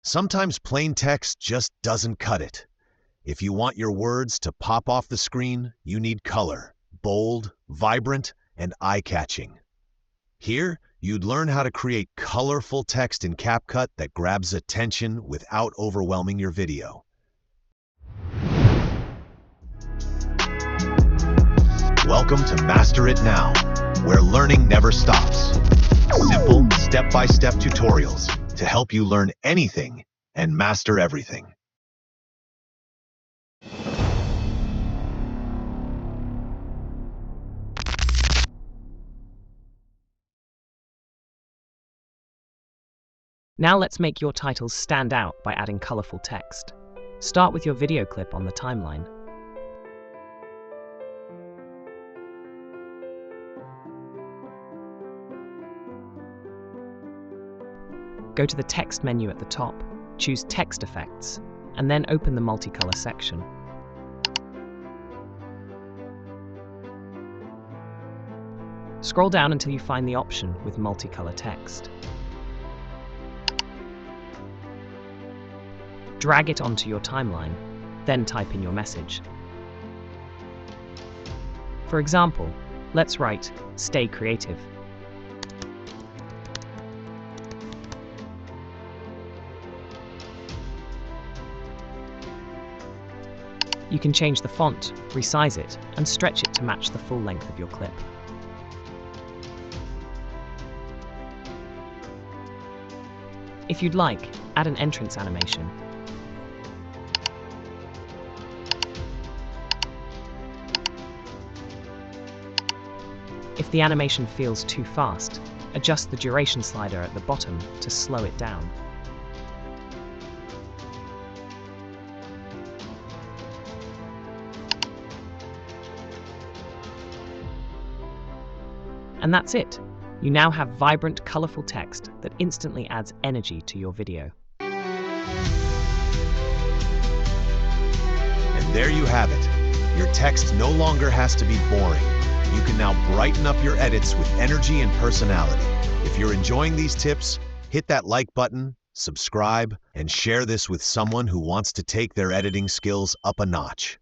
Sometimes plain text just doesn't cut it. If you want your words to pop off the screen, you need color, bold, vibrant, and eye-catching. Here, you'd learn how to create colorful text in CapCut that grabs attention without overwhelming your video. Welcome to Master It Now, where learning never stops. Simple, step-by-step tutorials to help you learn anything and master everything. Now let's make your titles stand out by adding colorful text. Start with your video clip on the timeline. Go to the text menu at the top, choose Text Effects, and then open the multicolor section. Scroll down until you find the option with multicolor text. Drag it onto your timeline, then type in your message. For example, let's write, "Stay creative." You can change the font, resize it, and stretch it to match the full length of your clip. If you'd like, add an entrance animation. If the animation feels too fast, adjust the duration slider at the bottom to slow it down. And that's it. You now have vibrant, colorful text that instantly adds energy to your video. And there you have it. Your text no longer has to be boring. You can now brighten up your edits with energy and personality. If you're enjoying these tips, hit that like button, subscribe, and share this with someone who wants to take their editing skills up a notch.